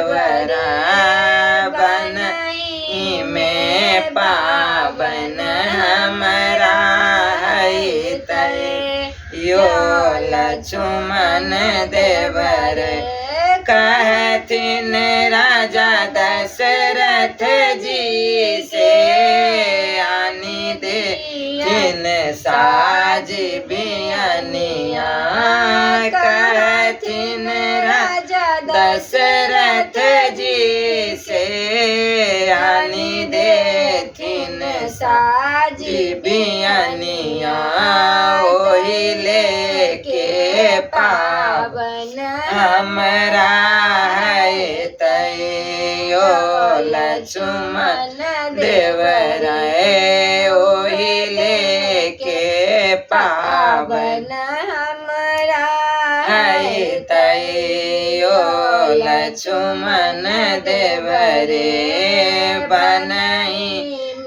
देवरा बनई में पावन हमरा है तय। यो लक्ष्मण देवर कहथिन राजा दशरथ जी से, आनी देथिन साज बियनिया। कहथिन राजा दशरथ जी से, आनी देथिन साज बियनिया। ओही लेके पावन हमरा है तय। यो लक्ष्मण देवर ओही लेके पावन हमरा है तय। यो लक्ष्मण देवर बनई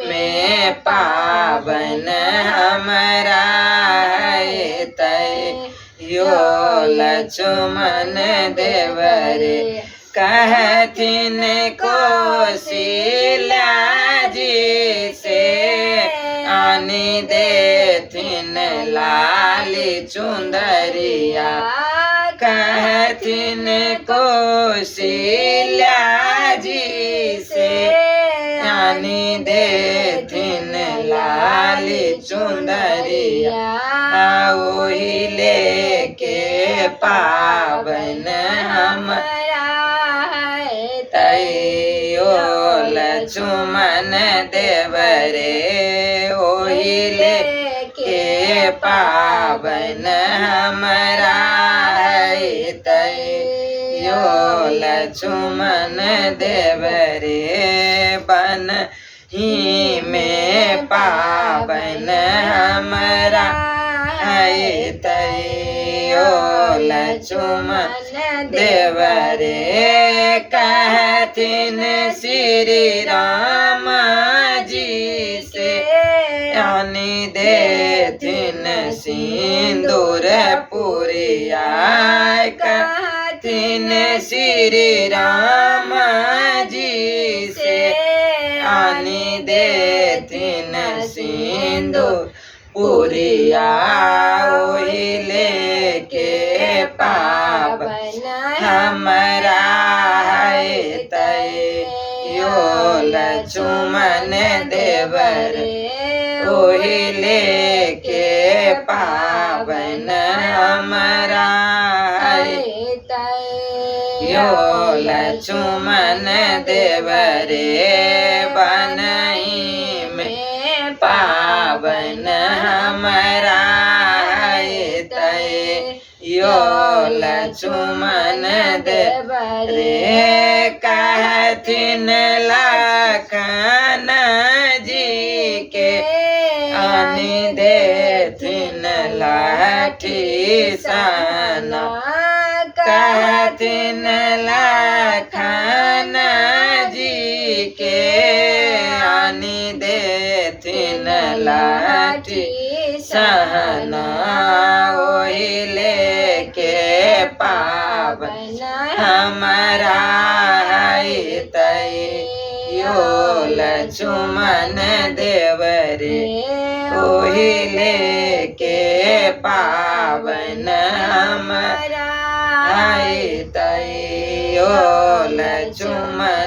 में पावन हमरा है तय। यो लक्ष्मण देवर कहथिन कौशल्या जी से, आनी देथिन लाली चुंदरिया। कहथिन कौशल्या जी से, आनी देथिन लाली चुंदरिया। ओही लेके पावन हमरा है तय। यो लक्ष्मण देवर ओही लेके पावन हमरा है तय। यो लक्ष्मण देवर बनई में पावन हमरा है तय। यो लक्ष्मण देवर कहथिन श्री राम जी से, आनी देथिन सिंदूर पुरिया। कहथिन श्री राम जी से, आनी देथिन सिंदूर पुरिया। ओही लेके पावन हमरा है तय। यो लक्ष्मण देवर ओही लेके पावन हमरा है तय। यो लक्ष्मण देवर बनई में पावन हमरा है तय। यो लक्ष्मण देवर कहथिन लखन जी के, आनी देथिन लाठी सना। कहथिन लखन जी के, आनी देथिन लाठी सहना। ओही लेके पावन हमरा है तय। यो लक्ष्मण देवर ओही लेके पावन हमरा है तय। यो लक्ष्मण